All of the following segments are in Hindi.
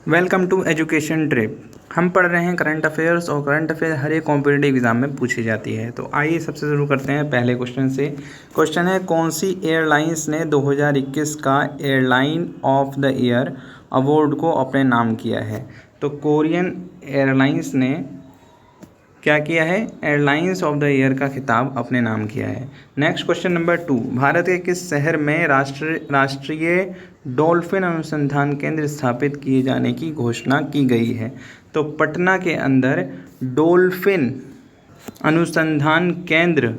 Welcome to education trip. हम पढ़ रहे हैं करंट अफेयर्स और करंट अफेयर हर एक कॉम्पिटिटिव एग्जाम में पूछी जाती है। तो आइए सबसे शुरू करते हैं पहले क्वेश्चन से। क्वेश्चन है, कौन सी एयरलाइंस ने 2021 का airline of the year award को अपने नाम किया है? तो कोरियन एयरलाइंस ने क्या किया है? एयरलाइंस ऑफ द ईयर का खिताब अपने नाम किया है। नेक्स्ट क्वेश्चन नंबर 2, भारत के किस शहर में राष्ट्रीय डॉल्फिन अनुसंधान केंद्र स्थापित किए जाने की घोषणा की गई है? तो पटना के अंदर डॉल्फिन अनुसंधान केंद्र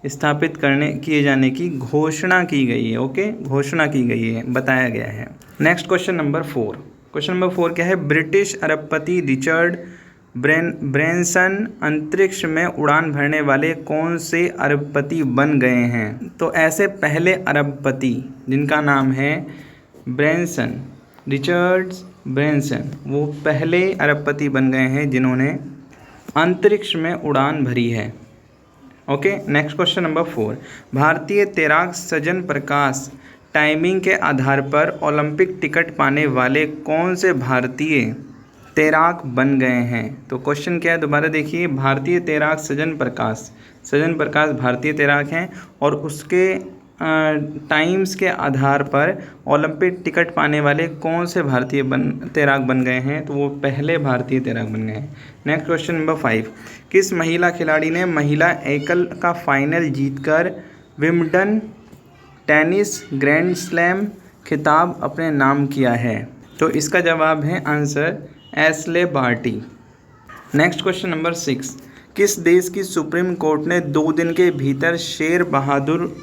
स्थापित किए जाने की घोषणा की गई है। ओके, घोषणा की गई है, बताया गया है। Next question number 4। Question number 4 क्या है? ब्रिटिश अरबपति रिचर्ड ब्रैनसन अंतरिक्ष में उड़ान भरने वाले कौन से अरबपति बन गए हैं? तो ऐसे पहले अरबपति जिनका नाम है ब्रैनसन, रिचर्ड ब्रैनसन, वो पहले अरबपति बन गए हैं जिन्होंने अंतरिक्ष में उड़ान भरी है। ओके, नेक्स्ट क्वेश्चन नंबर 4, भारतीय तैराक सजन प्रकाश टाइमिंग के आधार पर ओलंपिक टिकट पाने वाले कौन से भारतीय तैराक बन गए हैं? तो क्वेश्चन क्या है, दोबारा देखिए। भारतीय तैराक सजन प्रकाश भारतीय तैराक हैं और उसके टाइम्स के आधार पर ओलंपिक टिकट पाने वाले कौन से भारतीय तैराक बन गए हैं? तो वो पहले भारतीय तैराक बन गए हैं। नेक्स्ट क्वेश्चन नंबर 5, किस महिला खिलाड़ी ने महिला एकल का फाइनल जीतकर विंबलडन टेनिस ग्रैंड स्लैम खिताब अपने नाम किया है? तो इसका जवाब है answer Ashleigh Barty. Next question number 6, किस देश की सुप्रीम कोर्ट ने 2 दिन के भीतर शेर बहादुर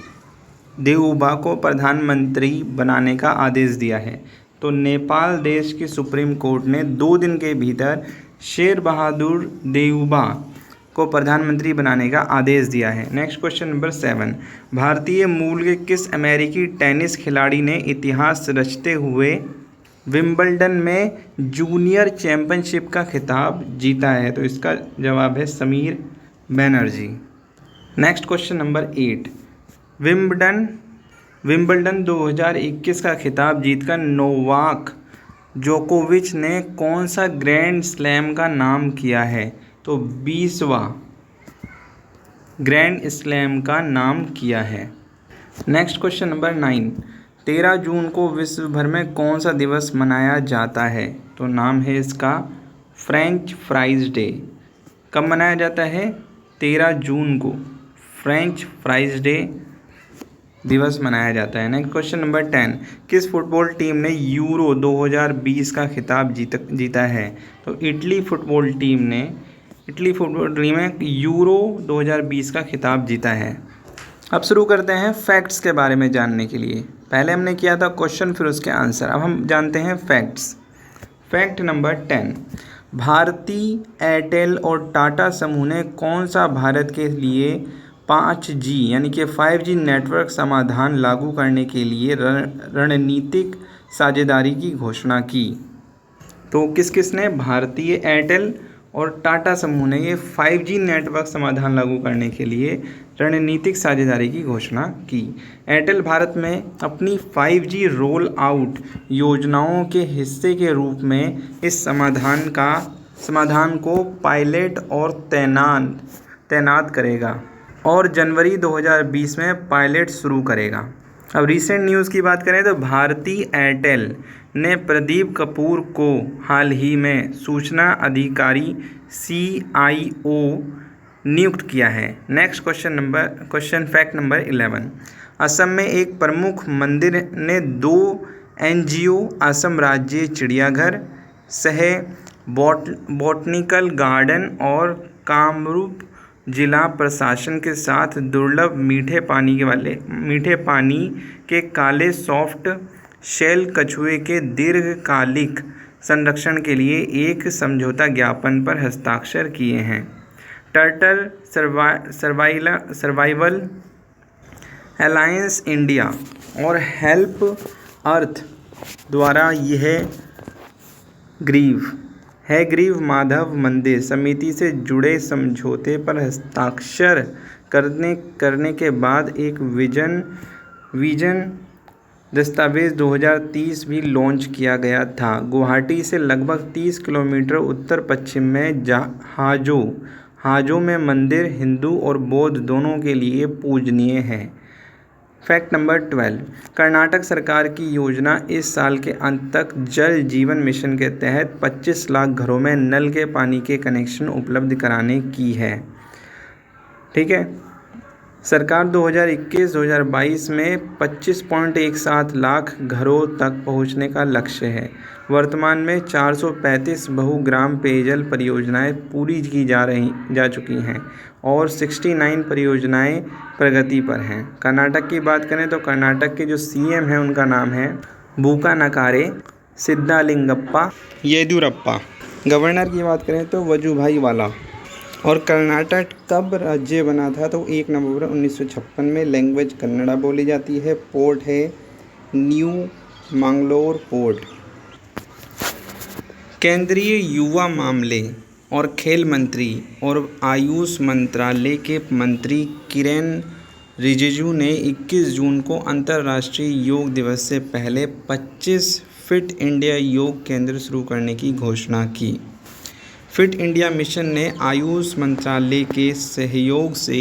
देउबा को प्रधानमंत्री बनाने का आदेश दिया है? तो नेपाल देश की सुप्रीम कोर्ट ने 2 दिन के भीतर शेर बहादुर देउबा को प्रधानमंत्री बनाने का आदेश दिया है। नेक्स्ट क्वेश्चन नंबर 7, भारतीय मूल के किस अमेरिकी टेनिस खिलाड़ी ने इतिहास रचते हुए विंबलडन में जूनियर चैंपियनशिप का खिताब जीता है? तो इसका जवाब है Sameer Banerjee. Next question number 8, Wimbledon 2021 का खिताब जीतकर नोवाक जोकोविच ने कौन सा ग्रैंड स्लैम का नाम किया है? तो 20वां ग्रैंड स्लैम का नाम किया है। नेक्स्ट क्वेश्चन नंबर 9, 13 जून को विश्व भर में कौन सा दिवस मनाया जाता है? तो नाम है इसका फ्रेंच फ्राइज डे। कब मनाया जाता है? 13 जून को फ्रेंच फ्राइज डे दिवस मनाया जाता है। नेक्स्ट क्वेश्चन नंबर 10, किस फुटबॉल टीम ने यूरो 2020 का खिताब जीता है? तो इटली फुटबॉल टीम ने यूरो 2020 का खिताब जीता है। अब शुरू करते हैं फैक्ट्स के बारे में जानने के लिए। पहले हमने किया था क्वेश्चन, फिर उसके आंसर। अब हम जानते हैं facts. Fact number 10, Bharti Airtel और टाटा समूह ने कौन सा भारत के लिए 5G यानी कि 5G नेटवर्क समाधान लागू करने के लिए रणनीतिक साझेदारी की घोषणा की? तो किस किस ने? भारतीय एयरटेल और टाटा समूह ने ये 5G नेटवर्क समाधान लागू करने के लिए रणनीतिक साझेदारी की घोषणा की। एयरटेल भारत में अपनी 5G रोल आउट योजनाओं के हिस्से के रूप में इस समाधान को पायलट और तैनात करेगा और जनवरी 2020 में पायलट शुरू करेगा। अब रीसेंट न्यूज़ की बात करें तो भारती एयरटेल ने प्रदीप कपूर को हाल ही में सूचना अधिकारी CIO नियुक्त किया है। Next question fact number 11, Assam में एक प्रमुख मंदिर ने 2 NGO असम राज्य चिड़ियाघर, सह बॉटनिकल गार्डन और कामरूप जिला प्रशासन के साथ दुर्लभ मीठे पानी के काले सॉफ्ट शेल कछुए के दीर्घकालिक संरक्षण के लिए एक समझौता ज्ञापन पर हस्ताक्षर किए हैं। टर्टल सर्वाइवल अलायंस इंडिया और हेल्प अर्थ द्वारा यह ग्रीव माधव मंदिर समिति से जुड़े समझौते पर हस्ताक्षर करने के बाद एक विजन दस्तावेज 2030 भी लॉन्च किया गया था। गुवाहाटी से लगभग 30 किलोमीटर उत्तर पश्चिम में हाजो में मंदिर हिंदू और बौद्ध दोनों के लिए पूजनीय है। फैक्ट नंबर 12, कर्नाटक सरकार की योजना इस साल के अंत तक जल जीवन मिशन के तहत 25 लाख घरों में नल के पानी के कनेक्शन उपलब्ध कराने की है। ठीक है, सरकार 2021-2022 में 25.17 लाख घरों तक पहुंचने का लक्ष्य है। वर्तमान में 435 बहुग्राम पेयजल परियोजनाएं पूरी की जा चुकी हैं और 69 परियोजनाएं प्रगति पर हैं। कर्नाटक की बात करें तो कर्नाटक के जो सीएम हैं उनका नाम है बूकानाकारे सिद्धालिंगप्पा येदियुरप्पा। गवर्नर की बात करें तो वजुभाई वाला। और कर्नाटक कब राज्य बना था तो 1 नवंबर 1956 में। लैंग्वेज कन्नड़ा बोली जाती है। पोर्ट है न्यू मंगलोर पोर्ट। केंद्रीय युवा मामले और खेल मंत्री और आयुष मंत्रालय के मंत्री किरेन रिजिजू ने 21 जून को अंतर्राष्ट्रीय योग दिवस से पहले 25 फिट इंडिया योग केंद्र शुरू करने की घोषणा की। फिट इंडिया मिशन ने आयुष मंत्रालय के सहयोग से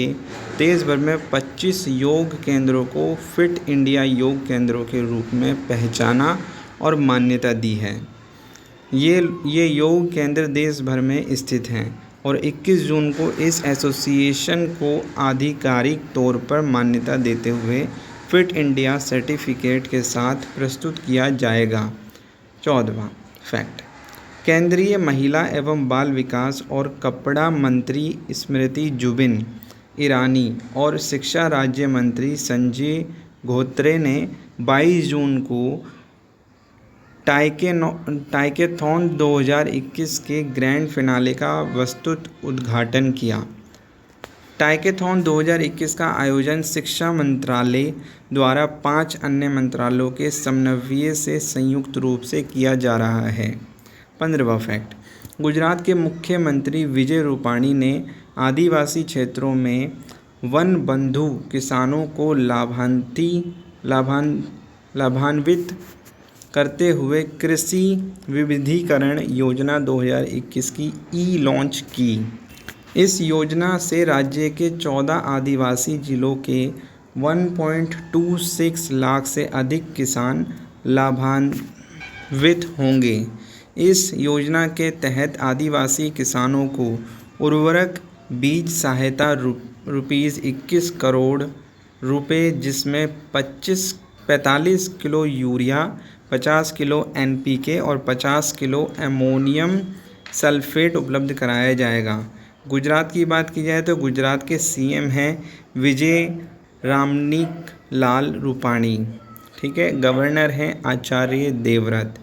देश भर में 25 योग केंद्रों को फिट इंडिया योग केंद्रों के रूप में पहचाना और मान्यता दी है। ये योग केंद्र देश भर में स्थित हैं और 21 जून को इस एसोसिएशन को आधिकारिक तौर पर मान्यता देते हुए फिट इंडिया सर्टिफिकेट के साथ प्रस्तुत किया जाएगा। 14वां फैक्ट, केंद्रीय महिला एवं बाल विकास और कपड़ा मंत्री स्मृति जुबिन ईरानी और शिक्षा राज्य मंत्री संजय धोत्रे ने 22 जून को टाइकेथॉन 2021 के ग्रैंड फिनाले का वस्तुत उद्घाटन किया। टाइकेथॉन 2021 का आयोजन शिक्षा मंत्रालय द्वारा 5 अन्य मंत्रालयों के समन्वय से संयुक्त रूप से किया जा रहा है। 15वां फैक्ट, गुजरात के मुख्यमंत्री विजय रूपाणी ने आदिवासी क्षेत्रों में वन बंधु किसानों को लाभान्वित करते हुए कृषि विविधीकरण योजना 2021 की लॉन्च की। इस योजना से राज्य के 14 आदिवासी जिलों के 1.26 लाख से अधिक किसान लाभान्वित होंगे। इस योजना के तहत आदिवासी किसानों को उर्वरक बीज सहायता ₹21 करोड़ रुपए, जिसमें 45 किलो यूरिया, 50 किलो NPK और 50 किलो अमोनियम सल्फेट उपलब्ध कराया जाएगा। गुजरात की बात की जाए तो गुजरात के सीएम हैं विजय रामनिकलाल रूपाणी। ठीक है, गवर्नर हैं आचार्य देवव्रत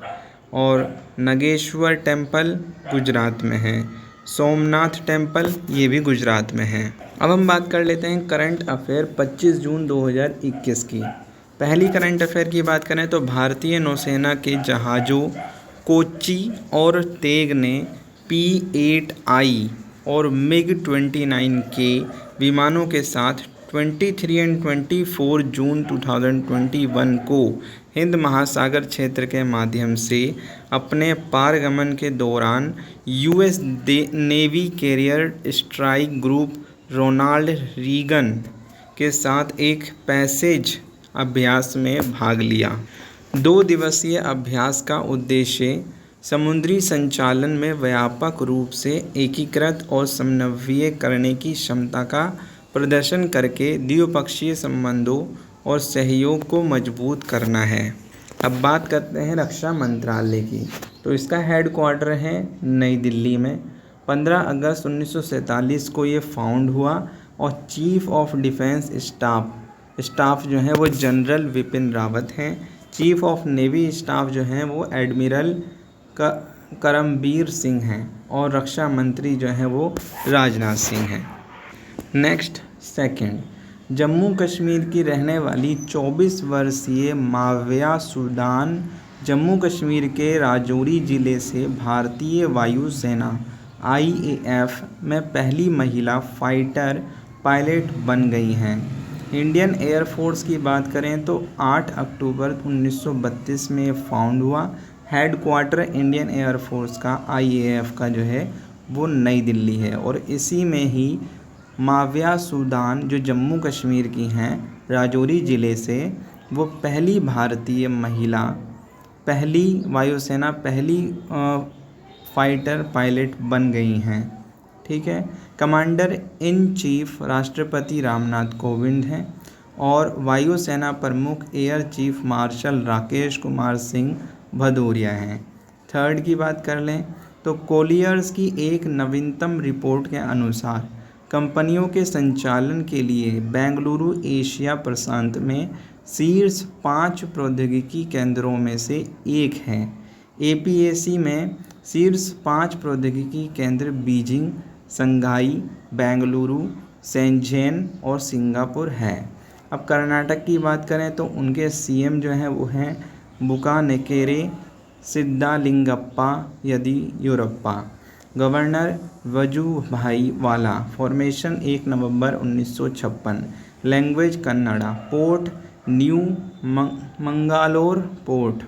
और नागेश्वर टेम्पल गुजरात में है। सोमनाथ टेम्पल ये भी गुजरात में है। अब हम बात कर लेते हैं करंट अफेयर 25 जून 2021 की। पहली करंट अफेयर की बात करें तो भारतीय नौसेना के जहाज़ों कोच्चि और तेग ने P-8I और MiG-29 के विमानों के साथ 23 और 24 जून 2021 को हिंद महासागर क्षेत्र के माध्यम से अपने पारगमन के दौरान US navy carrier strike group Ronald Reagan के साथ एक पैसेज अभ्यास में भाग लिया। 2 दिवसीय अभ्यास का उद्देश्य समुद्री संचालन में व्यापक रूप से एकीकृत और समन्वय करने की क्षमता का प्रदर्शन करके द्विपक्षीय संबंधों और सहयोग को मजबूत करना है। अब बात करते हैं रक्षा मंत्रालय की, तो इसका हेडक्वार्टर है नई दिल्ली में। 15 अगस्त 1947 को ये फाउंड हुआ और चीफ ऑफ डिफेंस स्टाफ जो है वो जनरल विपिन रावत हैं। चीफ ऑफ नेवी स्टाफ जो हैं वो एडमिरल करमबीर सिंह हैं और रक्षा मंत्री जो हैं वो राजनाथ सिंह हैं। नेक्स्ट सेकंड, जम्मू कश्मीर की रहने वाली 24 वर्षीय माविया सुल्तान जम्मू कश्मीर के राजौरी ज़िले से भारतीय वायुसेना IAF में पहली महिला फाइटर पायलट बन गई हैं। इंडियन एयरफोर्स की बात करें तो 8 अक्टूबर 1932 में फाउंड हुआ। हेडक्वार्टर इंडियन एयरफोर्स का IAF का जो है वो नई दिल्ली है। और इसी में ही माविया सूदान जो जम्मू कश्मीर की हैं राजौरी ज़िले से, वो पहली भारतीय महिला, पहली वायुसेना पहली फाइटर पायलट बन गई हैं। ठीक है। कमांडर इन चीफ राष्ट्रपति रामनाथ कोविंद हैं और वायुसेना प्रमुख air chief marshal Rakesh Kumar Singh Bhadauria हैं। थर्ड की बात कर लें तो कोलियर्स की एक नवीनतम रिपोर्ट के अनुसार कंपनियों के संचालन के लिए बेंगलुरु एशिया प्रशांत में शीर्ष 5 प्रौद्योगिकी केंद्रों में से एक है। APAC में शीर्ष 5 प्रौद्योगिकी केंद्र बीजिंग, संघाई, बेंगलुरु, शेंझेन और सिंगापुर है। अब कर्नाटक की बात करें तो उनके CM जो हैं वो हैं Bookanakere Siddalingappa Yediyurappa. Governor Vajubhai Vala. Formation 1 November 1956। Language Kannada. Port new Mangalore port.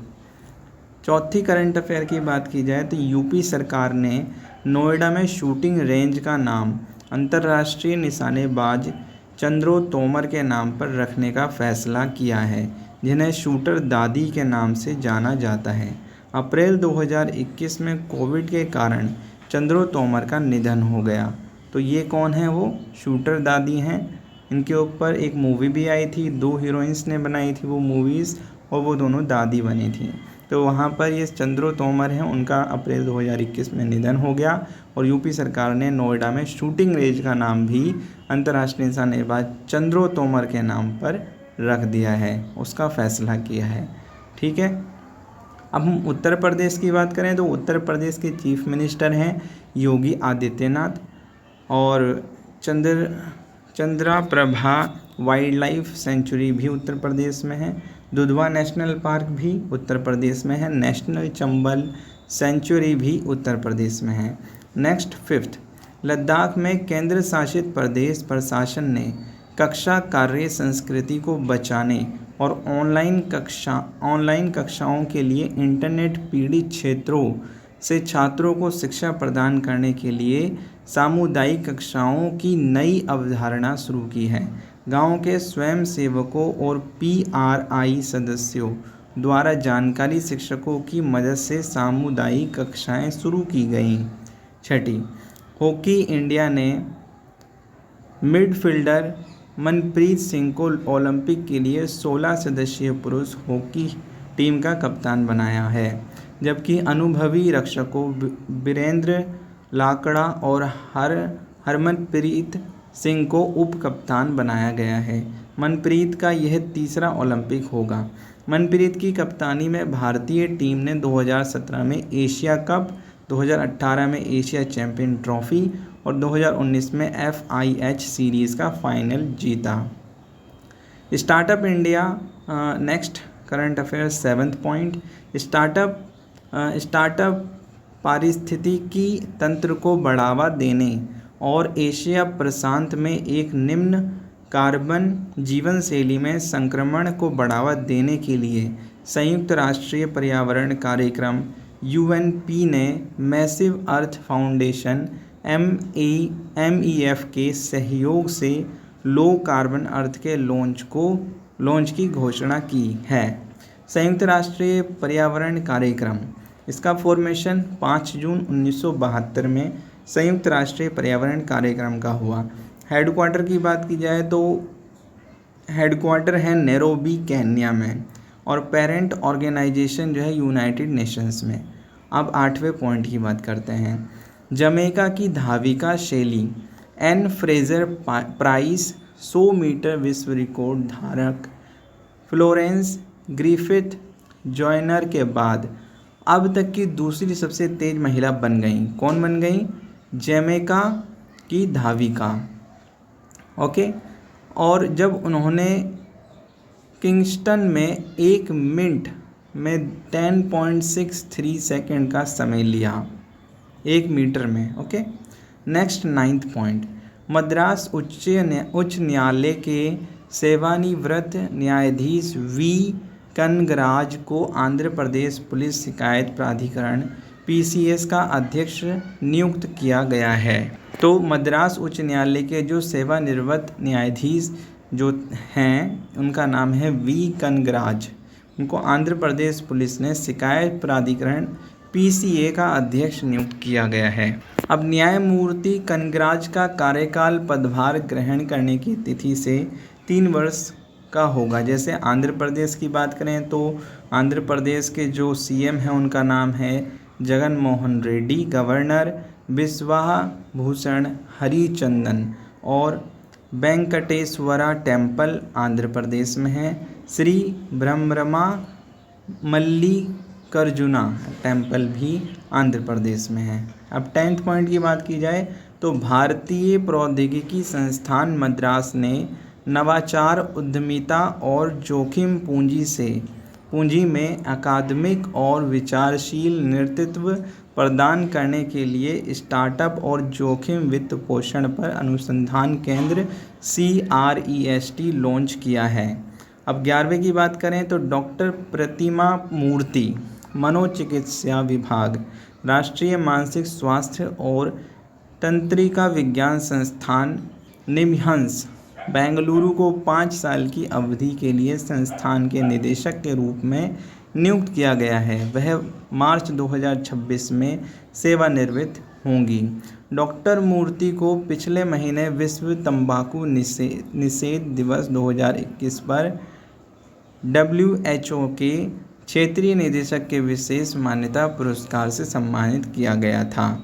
चौथी करंट अफेयर की बात की जाए तो यूपी सरकार ने नोएडा में शूटिंग रेंज का नाम अंतर्राष्ट्रीय निशानेबाज चंद्रो तोमर के नाम पर रखने का फैसला किया है, जिन्हें शूटर दादी के नाम से जाना जाता है। अप्रैल 2021 में कोविड के कारण चंद्रो तोमर का निधन हो गया। तो ये कौन है? वो शूटर दादी हैं। इनके ऊपर एक मूवी भी आई थी, 2 हीरोइंस ने बनाई थी वो मूवीज़, और वो दोनों दादी बनी थी। तो वहाँ पर ये चंद्रो तोमर हैं, उनका अप्रैल 2021 में निधन हो गया। और यूपी सरकार ने नोएडा में शूटिंग रेंज का नाम भी अंतर्राष्ट्रीय निशानेबाज चंद्रो तोमर के नाम पर रख दिया है, उसका फैसला किया है। ठीक है। अब हम उत्तर प्रदेश की बात करें तो उत्तर प्रदेश के चीफ मिनिस्टर हैं योगी आदित्यनाथ। और चंद्राप्रभा वाइल्ड लाइफ सेंचुरी भी उत्तर प्रदेश में है। दुधवा नेशनल पार्क भी उत्तर प्रदेश में है। नेशनल चंबल सेंचुरी भी उत्तर प्रदेश में है। नेक्स्ट 5th, लद्दाख में केंद्र शासित प्रदेश प्रशासन ने कक्षा कार्य संस्कृति को बचाने और ऑनलाइन कक्षाओं के लिए इंटरनेट पीड़ित क्षेत्रों से छात्रों को शिक्षा प्रदान करने के लिए सामुदायिक कक्षाओं की नई अवधारणा शुरू की है। गांव के स्वयंसेवकों और PRI सदस्यों द्वारा जानकारी शिक्षकों की मदद से सामुदायिक कक्षाएं शुरू की गईं। छठी, हॉकी इंडिया ने मिडफील्डर मनप्रीत सिंह को ओलंपिक के लिए 16 सदस्यीय पुरुष हॉकी टीम का कप्तान बनाया है, जबकि अनुभवी रक्षकों वीरेंद्र लाकड़ा और हरमनप्रीत सिंह को उप कप्तान बनाया गया है। मनप्रीत का यह तीसरा ओलंपिक होगा। मनप्रीत की कप्तानी में भारतीय टीम ने 2017 में एशिया कप, 2018 में एशिया चैंपियन ट्रॉफी और 2019 में FIH सीरीज़ का फाइनल जीता। Startup India. Next current affair 7th point, startup पारिस्थितिकी तंत्र को बढ़ावा देने और एशिया प्रशांत में एक निम्न कार्बन जीवन शैली में संक्रमण को बढ़ावा देने के लिए संयुक्त राष्ट्रीय पर्यावरण कार्यक्रम UNP ने मैसिव अर्थ फाउंडेशन MEF के सहयोग से लो कार्बन अर्थ के लॉन्च की घोषणा की है। संयुक्त राष्ट्रीय पर्यावरण कार्यक्रम, इसका फॉर्मेशन 5 जून 1972 में संयुक्त राष्ट्रीय पर्यावरण कार्यक्रम का हुआ। हेडक्वार्टर की बात की जाए तो हेडक्वार्टर है नैरोबी केन्या में और पेरेंट ऑर्गेनाइजेशन जो है यूनाइटेड नेशंस में। अब 8वें पॉइंट की बात करते हैं। जमैका की धाविका शैली एन फ्रेजर प्राइस 100 मीटर विश्व रिकॉर्ड धारक फ्लोरेंस ग्रिफिथ जॉयनर के बाद अब तक की दूसरी सबसे तेज महिला बन गई। कौन बन गई? जमैका की धाविका। ओके। और जब उन्होंने किंगस्टन में 1 मिनट में 10.63 सेकेंड का समय लिया 1 मीटर में। Okay. Next 9th point, Madras उच्च न्यायालय के सेवानिवृत्त न्यायाधीश वी कनगराज को आंध्र प्रदेश पुलिस शिकायत प्राधिकरण PCS का अध्यक्ष नियुक्त किया गया है। तो मद्रास उच्च न्यायालय के जो सेवानिवृत्त न्यायाधीश जो हैं उनका नाम है वी कनगराज। उनको आंध्र प्रदेश पुलिस ने शिकायत प्राधिकरण PCA का अध्यक्ष नियुक्त किया गया है। अब न्यायमूर्ति कनगराज का कार्यकाल पदभार ग्रहण करने की तिथि से 3 वर्ष का होगा। जैसे आंध्र प्रदेश की बात करें तो आंध्र प्रदेश के जो CM हैं उनका नाम है जगन मोहन रेड्डी, गवर्नर बिस्वा भूषण हरिचंदन और वेंकटेश्वरा टेम्पल आंध्र प्रदेश में है। श्री ब्रह्मरमा मल्लिकार्जुना टेम्पल भी आंध्र प्रदेश में है। अब 10th पॉइंट की बात की जाए तो भारतीय प्रौद्योगिकी संस्थान मद्रास ने नवाचार उद्यमिता और जोखिम पूंजी में अकादमिक और विचारशील नेतृत्व प्रदान करने के लिए स्टार्टअप और जोखिम वित्त पोषण पर अनुसंधान केंद्र CREST लॉन्च किया है। अब 11वें की बात करें तो डॉक्टर प्रतिमा मूर्ति मनोचिकित्सा विभाग राष्ट्रीय मानसिक स्वास्थ्य और तंत्रिका विज्ञान संस्थान निमहंस बेंगलुरु को 5 साल की अवधि के लिए संस्थान के निदेशक के रूप में नियुक्त किया गया है। वह मार्च 2026 में सेवानिवृत्त होंगी। डॉक्टर मूर्ति को पिछले महीने विश्व तंबाकू निषेध दिवस 2021 पर WHO के क्षेत्रीय निदेशक के विशेष मान्यता पुरस्कार से सम्मानित किया गया था।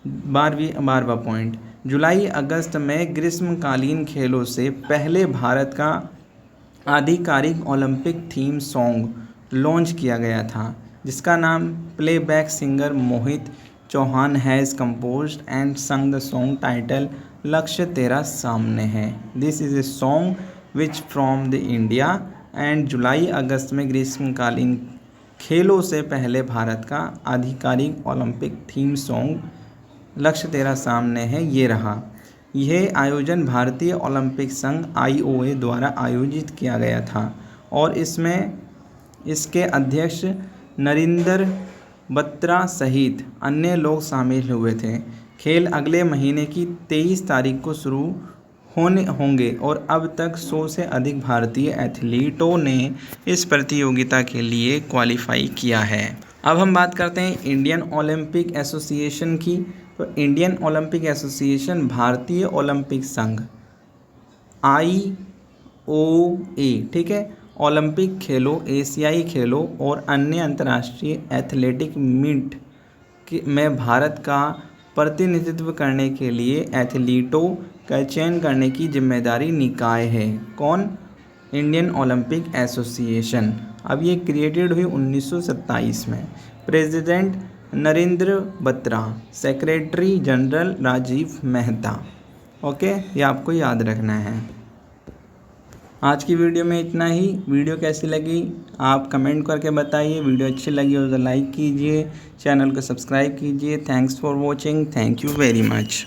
12वां पॉइंट जुलाई अगस्त में ग्रीष्मकालीन खेलों से पहले भारत का आधिकारिक ओलंपिक थीम सॉन्ग लॉन्च किया गया था जिसका नाम playback singer Mohit Chauhan has composed and sung the song title लक्ष्य तेरा सामने है। This is a song which from the India and जुलाई अगस्त में ग्रीष्मकालीन खेलों से पहले भारत का आधिकारिक ओलंपिक थीम सॉन्ग लक्ष्य तेरा सामने है ये रहा। यह आयोजन भारतीय ओलंपिक संघ IOA द्वारा आयोजित किया गया था और इसमें इसके अध्यक्ष नरेंद्र बत्रा सहित अन्य लोग शामिल हुए थे। खेल अगले महीने की 23 तारीख को शुरू होंगे और अब तक 100 से अधिक भारतीय एथलीटों ने इस प्रतियोगिता के लिए क्वालिफाई किया है। अब हम बात करते हैं इंडियन ओलंपिक एसोसिएशन की। तो इंडियन ओलंपिक एसोसिएशन भारतीय ओलंपिक संघ IOA ठीक है ओलंपिक खेलों, एशियाई खेलों और अन्य अंतर्राष्ट्रीय एथलेटिक मीट में भारत का प्रतिनिधित्व करने के लिए एथलीटों का चयन करने की जिम्मेदारी निकाय है। कौन? Indian Olympic Association. अब ये क्रिएटेड हुई 1927 में। President Narendra Batra, secretary general Rajeev Mehta. Okay, ये आपको याद रखना है। आज की वीडियो में इतना ही। वीडियो कैसी लगी आप कमेंट करके बताइए। वीडियो अच्छी लगी हो तो लाइक कीजिए, चैनल को सब्सक्राइब कीजिए। Thanks for watching. Thank you very much.